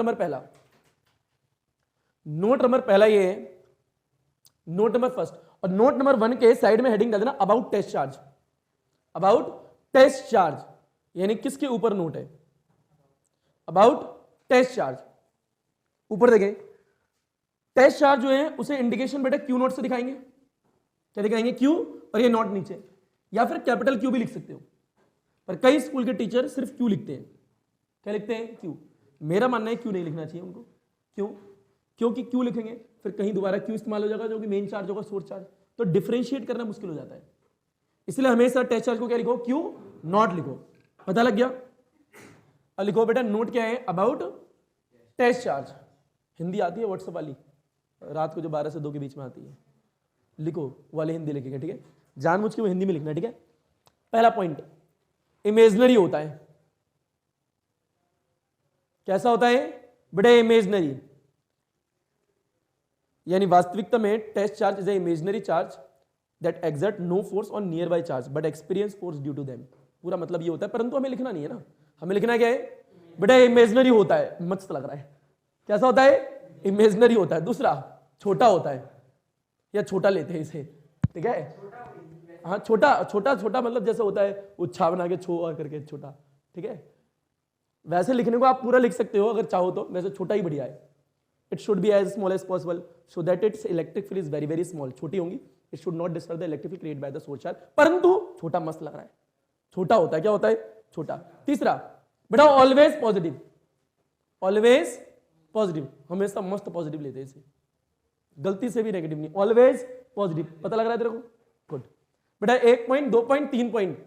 Number पहला, note number पहला ये है, नोट नंबर फर्स्ट, और नोट नंबर 1 के साइड में हेडिंग डाल देना about test charge, about test charge, यानी किसके ऊपर नोट है, अबाउट टेस्ट चार्ज। ऊपर देखें, टेस्ट चार्ज जो है उसे इंडिकेशन बेटा क्यू नोट से दिखाएंगे, क्या दिखाएंगे, क्यू, और ये नोट नीचे, या फिर कैपिटल क्यू भी लिख सकते हो, पर कई स्कूल के टीचर सिर्फ क्यू लिखते हैं। क्या लिखते हैं, क्यू। मेरा मानना है क्यू नहीं लिखना चाहिए उनको, क्यों, क्योंकि क्यू लिखेंगे फिर कहीं दोबारा क्यू इस्तेमाल हो जाएगा जो कि मेन चार्ज होगा, सोर्स चार्ज, तो डिफरेंशिएट करना मुश्किल हो जाता है। इसलिए हमेशा टेस्ट चार्ज को क्या लिखो, क्यू नॉट लिखो। पता लग गया। अब लिखो बेटा नोट क्या है, अबाउट टेस्ट चार्ज। हिंदी आती है व्हाट्सएप वाली, रात को जो 12 से 2 के बीच में आती है, लिखो वाले हिंदी लिखेगा, ठीक है, जानबूझ के वो हिंदी में लिखना, ठीक है। पहला पॉइंट, इमेजनरी होता है। कैसा होता है बेटा, इमेजनरी, यानी वास्तविकता में test charge is a imaginary charge that exert no force on nearby charge but experience force due to them. पूरा मतलब ये होता है, परंतु हमें लिखना नहीं है ना, हमें लिखना क्या है बेटा, इमेजनरी होता है। मस्त लग रहा है, कैसा होता है, इमेजनरी होता है। दूसरा, छोटा होता है, या छोटा लेते हैं इसे, ठीक है, हाँ छोटा छोटा छोटा, मतलब जैसे होता है उच्छा बना के छो करके छोटा, ठीक है। वैसे लिखने को आप पूरा लिख सकते हो अगर चाहो तो, वैसे छोटा ही बढ़िया है। It should be as small as possible so that its electric field is very very small, छोटी होंगी। It should not disturb the electric field created by the source charge, परंतु छोटा मस्त लग रहा है, छोटा होता है। क्या होता है, छोटा। तीसरा बेटा, ऑलवेज पॉजिटिव, ऑलवेज पॉजिटिव, हमेशा मस्त पॉजिटिव लेते हैं इसे, गलती से भी नेगेटिव नहीं, ऑलवेज पॉजिटिव। पता लग रहा है तेरे को, गुड बेटा। 1 पॉइंट, 2 पॉइंट, 3 पॉइंट,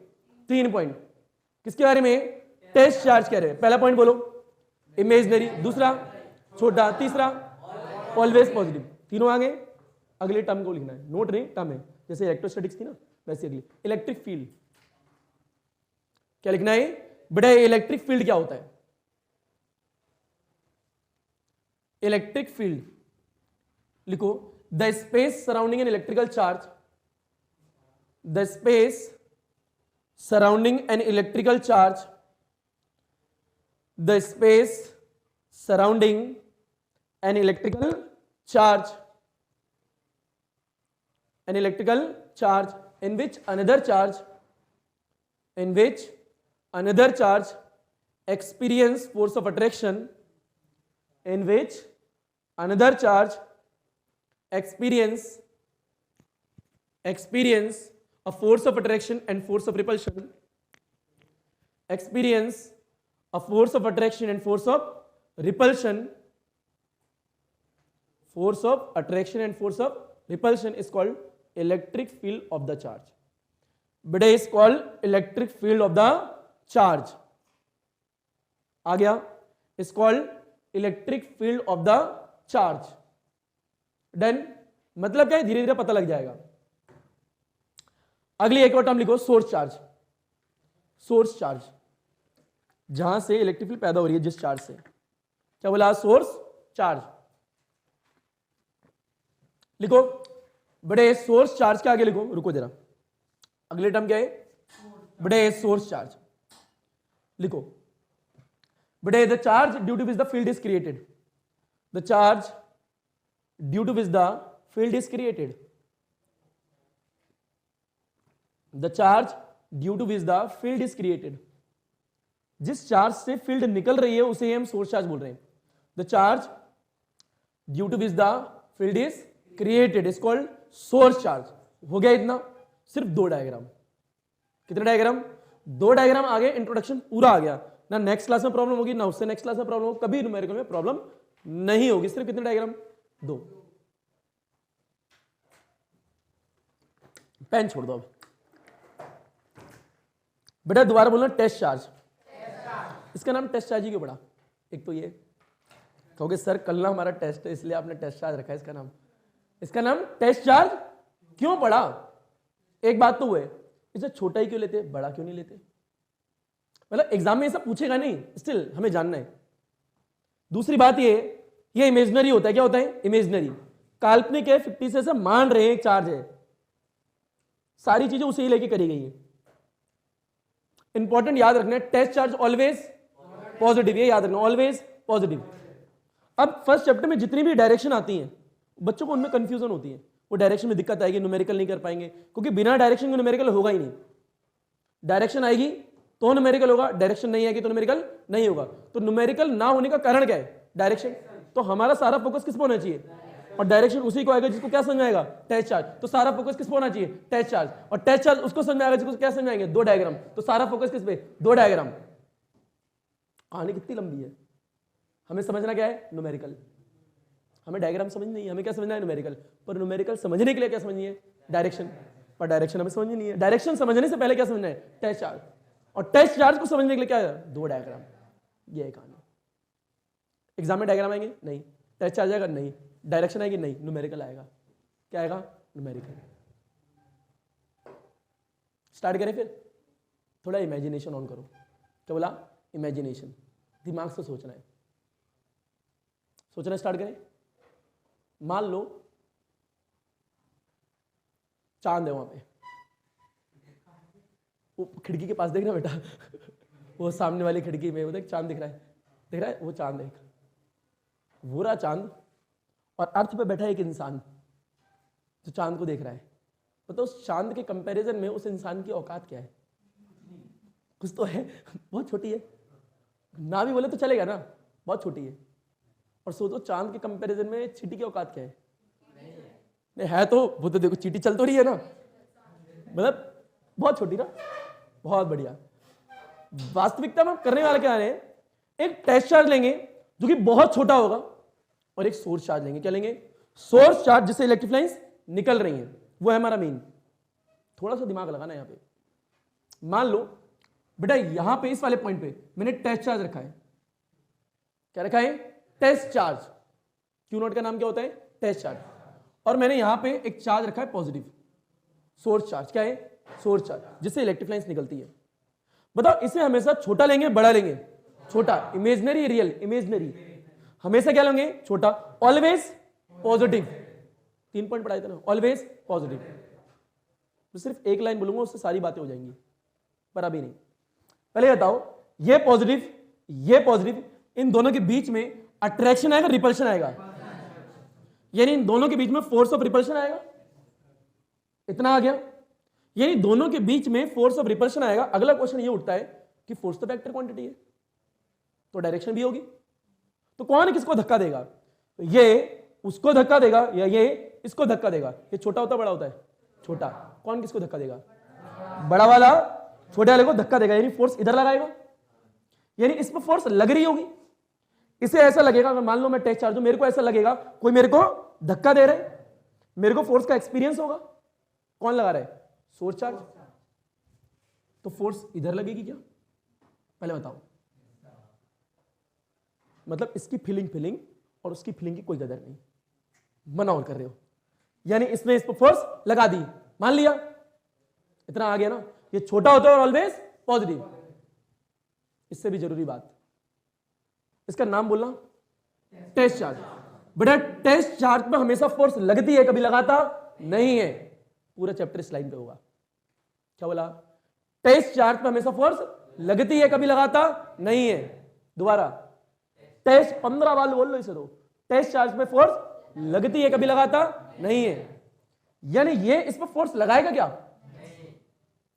3 पॉइंट किसके बारे में, टेस्ट चार्ज कह रहे हैं। पहला पॉइंट बोलो, इमेजनरी, दूसरा छोटा, तीसरा ऑलवेज पॉजिटिव। तीनों आगे, अगले टर्म को लिखना है, नोट नहीं टर्म है, जैसे इलेक्ट्रोस्टैटिक्स की ना वैसे अगली। इलेक्ट्रिक फील्ड, क्या लिखना है बेटा, इलेक्ट्रिक फील्ड क्या होता है, इलेक्ट्रिक फील्ड लिखो, the space surrounding an electrical charge, the space surrounding an electrical charge, the space surrounding an electrical charge, an electrical charge in which another charge, in which another charge experience force of attraction, in which another charge experience a force of attraction and force of repulsion, experience a force of attraction and force of repulsion, force of attraction and force of repulsion is called electric field of the charge. Beta is called electric field of the charge. आ गया, is called electric field of the charge. Done. मतलब क्या है, धीरे धीरे पता लग जाएगा। अगली एक और टर्म लिखो, सोर्स चार्ज। सोर्स चार्ज, जहां से इलेक्ट्रिक फील्ड पैदा हो रही है, जिस चार्ज से, क्या बोला, सोर्स चार्ज। लिखो बड़े, सोर्स चार्ज के आगे लिखो, रुको जरा, अगले टर्म क्या है बड़े, सोर्स चार्ज लिखो बड़े, the charge due to which the field is created, the charge due to which the field is created, the charge due to which the field is created. जिस चार्ज से field निकल रही है उसे हम source charge बोल रहे हैं। The charge due to which the field is created is called source charge. हो गया इतना, सिर्फ 2 डायग्राम। कितने डायग्राम, 2 डायग्राम आ गए, इंट्रोडक्शन पूरा आ गया ना। नेक्स्ट क्लास में प्रॉब्लम होगी ना, उससे नेक्स्ट क्लास में प्रॉब्लम होगी, कभी न्यूमेरिकल में प्रॉब्लम नहीं होगी। सिर्फ कितने डायग्राम, 2। पेन छोड़ दो अब बेटा, दोबारा बोलना, टेस्ट चार्ज। इसका नाम टेस्ट चार्ज ही क्यों पड़ा, एक तो ये कहोगे सर कल ना हमारा टेस्ट है इसलिए आपने टेस्ट चार्ज रखा है, इसका नाम टेस्ट चार्ज क्यों पड़ा। एक बात तो है, इसे छोटा ही क्यों लेते, बड़ा क्यों नहीं लेते, मतलब एग्जाम में ऐसा पूछेगा नहीं, स्टिल हमें जानना है। दूसरी बात ये इमेजनरी होता है। क्या होता है, इमेजनरी, काल्पनिक है, 50 से ऐसा मान रहे हैं एक चार्ज है, सारी चीजें उसे ही लेके करी गई है। इंपॉर्टेंट याद रखना है, टेस्ट चार्ज ऑलवेज पॉजिटिव, ये याद रखना, ऑलवेज पॉजिटिव। अब फर्स्ट चैप्टर में जितनी भी डायरेक्शन आती हैं बच्चों को उनमें कंफ्यूजन होती है, वो डायरेक्शन में दिक्कत आएगी, न्यूमेरिकल नहीं कर पाएंगे, क्योंकि बिना डायरेक्शन के न्यूमेरिकल होगा ही नहीं। डायरेक्शन आएगी तो न्यूमेरिकल होगा, डायरेक्शन नहीं आएगी तो न्यूमेरिकल नहीं होगा। तो न्यूमेरिकल ना होने का कारण क्या है? डायरेक्शन। तो हमारा सारा फोकस किस पर होना चाहिए? और डायरेक्शन उसी को आएगा जिसको क्या समझ में आएगा? Test charge. तो सारा फोकस किस पर होना चाहिए? Test charge. और टेस्ट चार्ज उसको समझ में आएगा जिसको क्या समझ में आएंगे? दो डायग्राम। तो सारा फोकस किस पे? दो डायग्राम। कहानी कितनी लंबी है, हमें समझना क्या है? न्यूमेरिकल। हमें डायग्राम समझ नहीं है, हमें क्या समझना है? न्यूमेरिकल। पर न्यूमेरिकल समझने के लिए क्या समझनी है? डायरेक्शन। पर डायरेक्शन हमें समझनी नहीं है। डायरेक्शन समझने से पहले क्या समझना है? Test charge. और टेस्ट चार्ज को समझने के लिए क्या है? दो डायग्राम। ये है कहानी। एग्जाम में डायग्राम आएंगे? नहीं। टेस्ट चार्ज आएगा? नहीं। डायरेक्शन आएगी? नहीं। न्यूमेरिकल आएगा। क्या आएगा? न्यूमेरिकल। स्टार्ट करें फिर। थोड़ा इमेजिनेशन ऑन करो। क्या बोला? इमेजिनेशन। दिमाग से सोचना है। सोचना स्टार्ट करें। मान लो चांद है वहां पे, वो खिड़की के पास देख रहा बेटा वो सामने वाली खिड़की में वो देख चांद दिख रहा है, दिख रहा है? वो चांद है, वो रहा चांद। और अर्थ पे बैठा एक इंसान जो चांद को देख रहा है। तो उस चांद के कंपैरिजन में उस इंसान की औकात क्या है? कुछ तो है, बहुत छोटी है। ना भी बोले तो चलेगा ना, बहुत छोटी है। और सोचो चांद के कंपैरिजन में चींटी की औकात क्या है? नहीं है तो वो तो देखो चींटी चल तो रही है ना, मतलब बहुत छोटी ना, बहुत बढ़िया। वास्तविकता में करने वाला क्या है? एक टेस्ट चार्ज लेंगे जो कि बहुत छोटा होगा और एक सोर्स चार्ज लेंगे। क्या लेंगे? सोर्स चार्ज जिससे इलेक्ट्रिक लाइंस निकल रही हैं, वो है हमारा मेन। थोड़ा सा दिमाग लगाना यहां पे। मान लो बेटा यहां पे इस वाले पॉइंट पे मैंने टेस्ट चार्ज रखा है। क्या रखा है? Test charge. क्यू नॉट का नाम क्या होता है? Test charge. और मैंने यहां पे एक चार्ज रखा है पॉजिटिव, सोर्स चार्ज। क्या है? सोर्स चार्ज, जिससे इलेक्ट्रिक लाइंस निकलती है। बताओ इसे हमेशा छोटा लेंगे बड़ा लेंगे? छोटा। Imaginary real? इमेजिनरी। हमेशा क्या लेंगे? छोटा। Always positive. 3 पॉइंट पढ़ाए थे ना, ऑलवेज पॉजिटिव। तो सिर्फ एक लाइन बोलूंगा उससे सारी बातें हो जाएंगी, पर अभी नहीं। पहले बताओ ये पॉजिटिव, इन दोनों के बीच में अट्रैक्शन आएगा, रिपल्शन आएगा? यानी इन दोनों के बीच में फोर्स ऑफ रिपल्शन आएगा। इतना आ गया। यानी दोनों के बीच में फोर्स ऑफ रिपल्शन आएगा। अगला क्वेश्चन ये उठता है कि फोर्स तो वेक्टर क्वांटिटी है, तो डायरेक्शन भी होगी। तो कौन किसको धक्का देगा? ये उसको धक्का देगा या ये इसको धक्का देगा? ये छोटा होता है बड़ा होता है? छोटा। कौन किसको धक्का देगा? बड़ा वाला छोटे वाले को धक्का देगा, यानी फोर्स इधर लगाएगा। यानी इस पर फोर्स लग रही होगी। इसे ऐसा लगेगा, अगर मान लो मैं टेस्ट चार्ज हूं, मेरे को ऐसा लगेगा कोई मेरे को धक्का दे रहा है, मेरे को फोर्स का एक्सपीरियंस होगा। कौन लगा रहा है? Source charge. तो फोर्स इधर लगेगी क्या? पहले बताओ। मतलब इसकी फीलिंग और उसकी फीलिंग की कोई कदर नहीं, मना और कर रहे हो। यानी इसने इस पर फोर्स लगा दी, मान लिया। इतना आ गया ना। ये छोटा होता है और ऑलवेज पॉजिटिव। इससे भी जरूरी बात, इसका नाम बोलना टेस्ट चार्ज। बेटा टेस्ट चार्ज पे हमेशा फोर्स लगती है, कभी लगाता नहीं है। पूरा चैप्टर इस लाइन पे होगा। क्या बोला? टेस्ट चार्ज पे हमेशा फोर्स लगती है, कभी लगाता नहीं है। दोबारा टेस्ट 15 बार बोल लो इसे। तो टेस्ट चार्ज पे फोर्स लगती है, कभी लगाता नहीं है। यानी ये इस पर फोर्स लगाएगा क्या?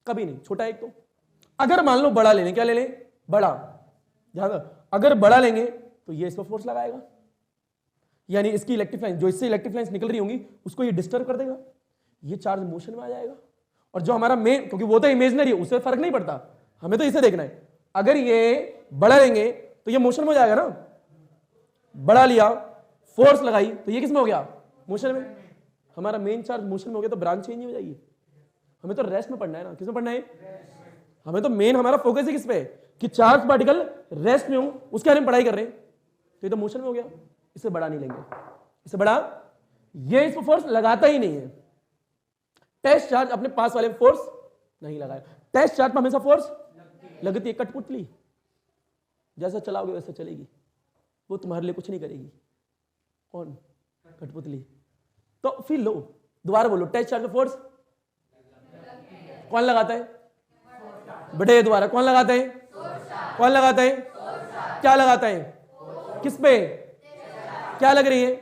कभी नहीं। छोटा एक तो। अगर मान लो बड़ा ले लें, क्या ले लें? बड़ा। ध्यान दो, अगर बड़ा लेंगे तो ये इस पर फोर्स लगाएगा, यानी इसकी इलेक्ट्रिक लाइन, जो इससे इलेक्ट्रिक लाइंस निकल रही होंगी, उसको ये डिस्टर्ब कर देगा। ये चार्ज मोशन में आ जाएगा। और जो हमारा मेन, क्योंकि वो तो इमेजिनरी है, उससे फर्क नहीं पड़ता, हमें तो इसे देखना है। अगर ये बड़ा लेंगे तो ये मोशन में हो जाएगा ना। बड़ा लिया, फोर्स लगाई, तो ये किसमें हो गया? मोशन में। हमारा मेन चार्ज मोशन में हो गया तो ब्रांच चेंज हो जाएगी। हमें तो रेस्ट में पढ़ना है ना। किसमें पढ़ना है? हमें तो मेन हमारा फोकस है किस पे? कि चार्ज पार्टिकल रेस्ट में हो, उसके बारे में पढ़ाई कर रहे हैं। तो ये तो मोशन में हो गया, इसे बड़ा नहीं लेंगे। इसे बड़ा, ये इस पर फोर्स लगाता ही नहीं है। टेस्ट चार्ज अपने पास वाले फोर्स नहीं लगाया। टेस्ट चार्ज पर हमेशा फोर्स लगती है। कठपुतली जैसा चलाओगे वैसा चलेगी, वो तुम्हारे लिए कुछ नहीं करेगी। कौन? कठपुतली। तो फिर लो, दोबारा बोलो, टेस्ट चार्ज पर फोर्स कौन लगाता है? बेटे दोबारा कौन लगाता है? कौन लगाता है? क्या लगाता है? किस पे? क्या लग रही है?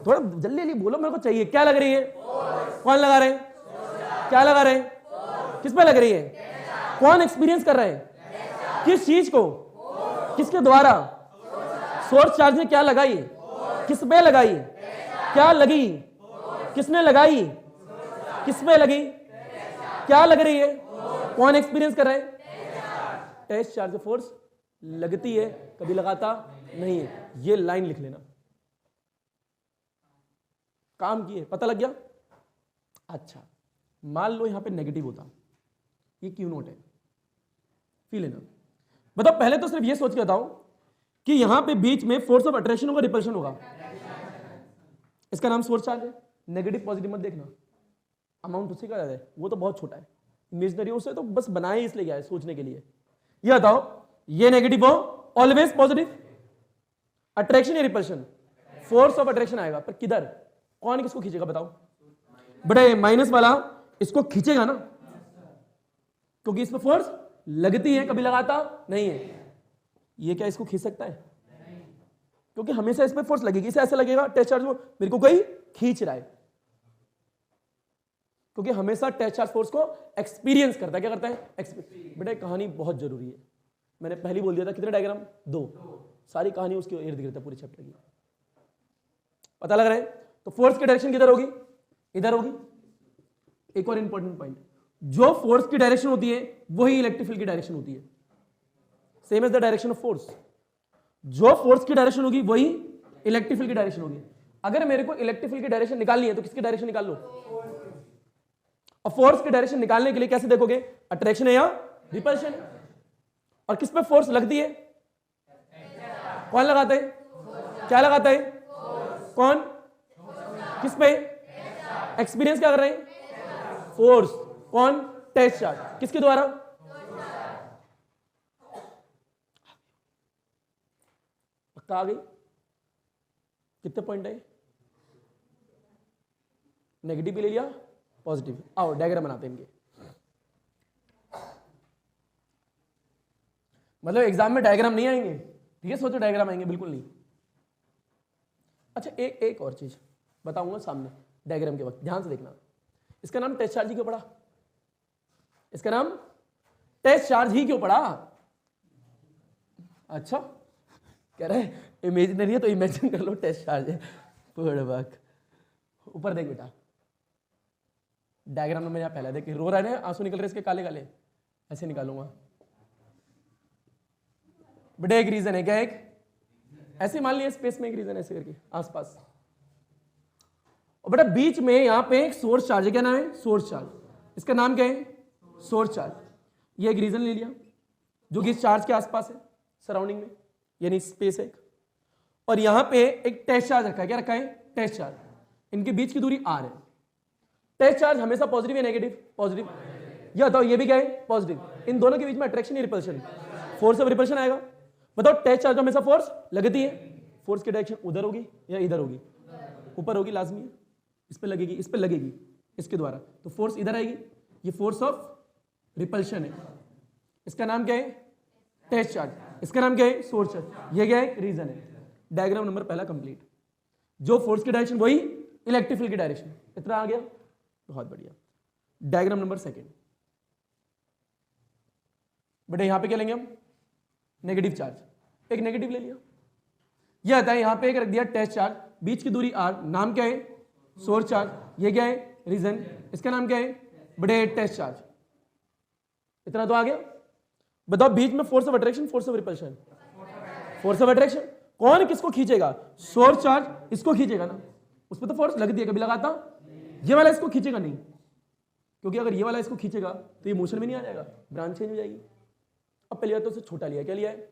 थोड़ा जल्दी जल्दी बोलो, मेरे को चाहिए। क्या लग रही है? कौन लगा रहे हैं? क्या लगा रहे हैं? किस पे लग रही है? कौन एक्सपीरियंस कर रहे हैं? किस चीज को? किसके द्वारा? सोर्स चार्ज ने क्या लगाई? किस पे लगाई? क्या लगी? किसने लगाई? किस पे लगी? क्या लग रही है? कौन एक्सपीरियंस कर रहा है? टेस्ट चार्ज फोर्स लगती है, कभी लगाता नहीं है। ये लाइन लिख लेना, काम किए, पता लग गया। अच्छा, मान लो यहां पे नेगेटिव होता, ये क्यू नोट है, फी लेना। बताओ, पहले तो सिर्फ ये सोच के बताओ कि यहां पे बीच में फोर्स ऑफ अट्रैक्शन होगा, रिपल्शन होगा। इसका नाम सोर्स चार्ज है। नेगेटिव पॉजिटिव मत देखना, अमाउंट उसी का ज्यादा है, वो तो बहुत छोटा है। इमेजिनरी से तो बस बनाए इसलिए गया है सोचने के लिए। ये बताओ, ये नेगेटिव हो, ऑलवेज पॉजिटिव, अट्रैक्शन या रिपल्शन? फोर्स ऑफ अट्रैक्शन आएगा, पर किधर? कौन किसको खींचेगा बताओ? बड़े माइनस वाला इसको खींचेगा ना, क्योंकि इस पे फोर्स लगती है, कभी लगाता नहीं है। ये क्या इसको खींच सकता है? क्योंकि हमेशा इस पे फोर्स लगेगी। इसे ऐसा लगेगा टेस्ट चार्ज को मेरे को कोई खींच रहा है, क्योंकि हमेशा टेस्ट चार्ज फोर्स को एक्सपीरियंस करता है। क्या करता है? बेटा कहानी बहुत जरूरी है, मैंने पहले बोल दिया था। कितने डायग्राम? 2। सारी कहानी उसके इर्द गिर्द है पूरे चैप्टर की। पता लग रहा है? तो फोर्स की डायरेक्शन किधर होगी? इधर होगी। एक और इंपॉर्टेंट पॉइंट, जो फोर्स की डायरेक्शन होती है वही इलेक्ट्रिक फील्ड की डायरेक्शन होती है। Same as the direction of force. जो फोर्स की डायरेक्शन होगी वही इलेक्ट्रिक फील्ड की डायरेक्शन होगी। अगर मेरे को इलेक्ट्रिक फील्ड की डायरेक्शन निकालनी है तो किसकी डायरेक्शन निकाल लो? और फोर्स की डायरेक्शन निकालने के लिए कैसे देखोगे? अट्रैक्शन है या रिपल्शन है? और किस पे फोर्स लगती है? कौन लगाता है? क्या लगाता है? कौन? किस पे एक्सपीरियंस क्या कर रहे हैं? फोर्स। कौन? Test charge. किसके द्वारा? पक्का आ गई? कितने पॉइंट है? नेगेटिव भी ले लिया, पॉजिटिव। आओ डायग्राम बनाते हैं इनके। मतलब एग्जाम में डायग्राम नहीं आएंगे, ठीक है? सोचो डायग्राम आएंगे, बिल्कुल नहीं। अच्छा, एक और चीज बताऊंगा सामने डायग्राम के वक्त, ध्यान से देखना। इसका नाम टेस्ट चार्ज ही क्यों पड़ा? इसका नाम टेस्ट चार्ज ही क्यों पड़ा? अच्छा, कह रहे इमेजिनरी है तो इमेजिन कर लो टेस्ट चार्ज है। ऊपर देख बेटा, डायग्राम में यहां पहला देख, रो रहा है, आंसू निकल रहे इसके काले काले, ऐसे निकालूंगा बेटा। एक रीजन है क्या? एक ऐसे मान लिया स्पेस में एक रीजन ऐसे करके आसपास, और बेटा बीच में यहां पे एक सोर्स चार्ज है। क्या नाम है? Source charge. इसका नाम क्या है? Source charge. ये एक रीजन ले लिया जो कि इस चार्ज के आसपास है, सराउंडिंग में, यानी स्पेस है। और यहां पे एक टेस्ट चार्ज रखा है। क्या रखा है? Test charge. इनके बीच की दूरी r है। टेस्ट चार्ज हमेशा पॉजिटिव या नेगेटिव? पॉजिटिव। ये बताओ, ये भी क्या है? पॉजिटिव। इन दोनों के बीच में अट्रैक्शन या रिपल्शन? फोर्स ऑफ रिपल्शन आएगा। बताओ, टेस्ट चार्ज हमेशा फोर्स लगती है, फोर्स की डायरेक्शन उधर होगी या इधर होगी? ऊपर होगी, लाजमी है। इस पे लगेगी, इस पे लगेगी, इसके द्वारा, तो फोर्स इधर आएगी। ये फोर्स ऑफ रिपल्शन है। इसका नाम क्या है? Test charge. इसका नाम क्या है? Source charge. ये क्या है? रीजन है। डायग्राम नंबर पहला कंप्लीट। जो फोर्स की डायरेक्शन वही इलेक्ट्रिक फील्ड की डायरेक्शन। इतना आ गया, बहुत बढ़िया। डायग्राम नंबर सेकंड बेटा, यहां पे क्या लेंगे हम? Negative charge. एक नेगेटिव ले लिया। यह आता है, यहां पे एक रख दिया टेस्ट चार्ज, बीच की दूरी r, नाम क्या है? Source charge. ये क्या है? रीजन। इसका नाम क्या है? बड़े टेस्ट चार्ज। इतना तो आ गया। बताओ, बीच में force of attraction, force of repulsion? Force of attraction. कौन किसको खींचेगा? सोर्स चार्ज इसको खींचेगा ना, उस पर तो फोर्स लगती है, कभी लगाता। ये वाला इसको खींचेगा नहीं, क्योंकि अगर ये वाला इसको खींचेगा तो ये मोशन में नहीं आ जाएगा, ब्रांच चेंज हो जाएगी। अब पहली बात तो उसे छोटा लिया। क्या लिया है?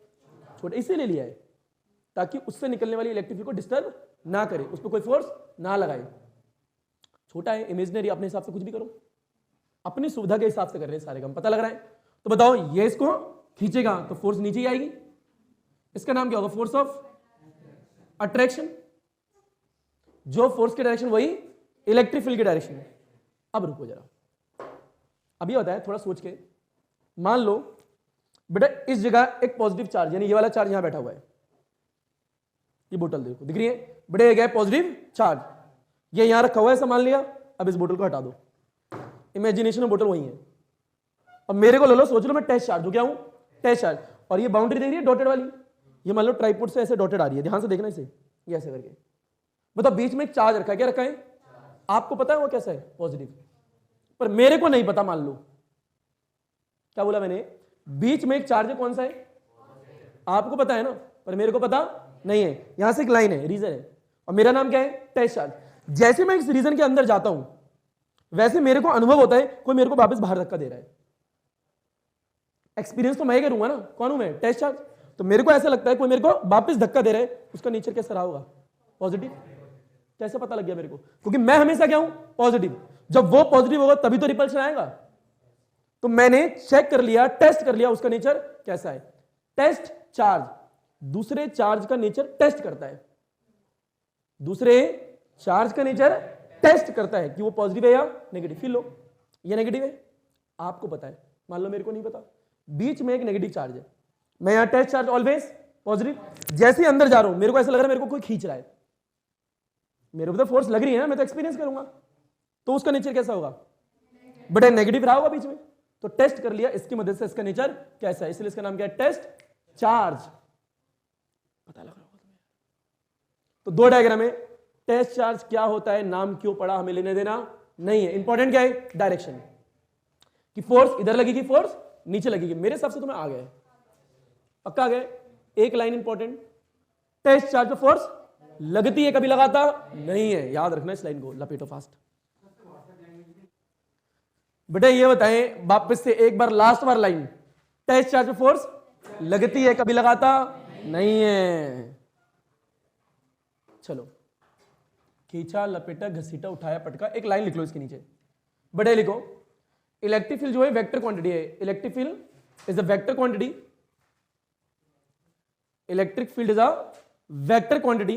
छोटा। इसीलिए लिया है ताकि उससे निकलने वाली इलेक्ट्रिक फील्ड को डिस्टर्ब ना करे, उस पर कोई फोर्स ना लगाए। छोटा है, इमेजिनरी, अपने हिसाब से कुछ भी करो, अपनी सुविधा के हिसाब से कर रहे हैं सारे काम। पता लग रहा है? तो बताओ, ये इसको खींचेगा तो फोर्स नीचे ही आएगी। इसका नाम क्या होगा? Force of attraction. जो फोर्स की डायरेक्शन वही इलेक्ट्रिक फील्ड की डायरेक्शन है। अब रुको जरा, अभी होता है थोड़ा सोच के। मान लो बेटा इस जगह एक पॉजिटिव चार्ज, यानी ये वाला चार्ज यहां बैठा हुआ है, ये बोतल देखो दिख रही है बड़े गए पॉजिटिव चार्ज, ये यहां रखा हुआ है संभाल लिया, अब इस बोतल को हटा दो, इमेजिनेशन में बोतल वही है। अब मेरे को ले लो, सोच लो मैं टेस्ट चार्ज हूं, क्या हूं टेस्ट चार्ज, और ये बाउंड्री देख रही है डॉटेड वाली, ये मान लो ट्राइपॉड से ऐसे डॉटेड आ रही है, ध्यान से देखना इसे, ये ऐसे करके, मतलब बीच में एक चार्ज रखा है, क्या रखा है आपको पता है वो कैसा है पॉजिटिव, पर मेरे को नहीं पता, मान लो क्या बोला मैंने, बीच में एक चार्ज है कौन सा है आपको पता है ना, पर मेरे को पता नहीं है, यहां से एक लाइन है रीजन है, और मेरा नाम क्या है टेस्ट चार्ज। जैसे मैं इस रीजन के अंदर जाता हूं वैसे मेरे को अनुभव होता है कोई मेरे को वापस बाहर धक्का दे रहा है, एक्सपीरियंस तो मैं करूंगा ना, कौन हूं मैं टेस्ट चार्ज, तो मेरे को ऐसा लगता है कोई मेरे को वापस धक्का दे रहा है, उसका नेचर कैसा रहा होगा पॉजिटिव, कैसे पता लग गया मेरे को, क्योंकि मैं हमेशा क्या हूं पॉजिटिव, जब वो पॉजिटिव होगा तभी तो रिपल्शन आएगा, तो मैंने चेक कर लिया टेस्ट कर लिया उसका नेचर कैसा है, टेस्ट चार्ज दूसरे चार्ज का नेचर टेस्ट करता है, दूसरे चार्ज का नेचर टेस्ट करता है कि वो पॉजिटिव है या नेगेटिव, फिर लो ये नेगेटिव है आपको पता है, मान लो मेरे को नहीं पता, बीच में एक नेगेटिव चार्ज है, मैं यहां टेस्ट चार्ज ऑलवेज पॉजिटिव, जैसे ही अंदर जा रहा हूं मेरे को ऐसा लग रहा है मेरे को कोई खींच रहा है, मेरे को तो फोर्स लग रही है ना, मैं तो एक्सपीरियंस करूंगा, तो उसका नेचर कैसा होगा बड़ा नेगेटिव रहा होगा बीच में, तो टेस्ट कर लिया इसकी मदद से इसका नेचर कैसा है, इसलिए इसका नाम क्या है टेस्ट चार्ज, पता लग रहा होगा तुम्हें। तो दो डायग्राम है, टेस्ट चार्ज क्या होता है, नाम क्यों पड़ा हमें लेने देना नहीं है, इंपॉर्टेंट क्या है डायरेक्शन, कि फोर्स इधर लगेगी फोर्स नीचे लगेगी, मेरे हिसाब से तुम्हें आ गए पक्का आ गए, एक लाइन इंपॉर्टेंट, टेस्ट चार्ज पे फोर्स लगती है कभी लगाता नहीं है, याद रखना इस लाइन को, लपेटो फास्ट। बेटा ये बताएं वापस से एक बार लास्ट बार लाइन, टेस्ट चार्ज पे फोर्स लगती है कभी लगाता नहीं है, चलो खींचा लपेटा घसीटा उठाया पटका, एक लाइन लिख लो इसके नीचे, बड़े लिखो इलेक्ट्रिक फील्ड जो है वेक्टर क्वांटिटी है, electric field is a vector quantity, electric field is a vector quantity,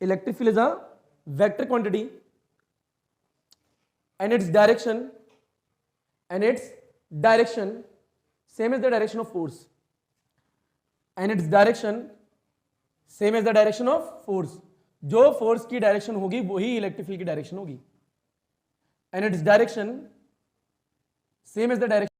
electric field is a vector quantity and its direction same as the direction of force, and its direction same as the direction of force, जो force की direction होगी वही electric field की direction होगी, and its direction same as the direction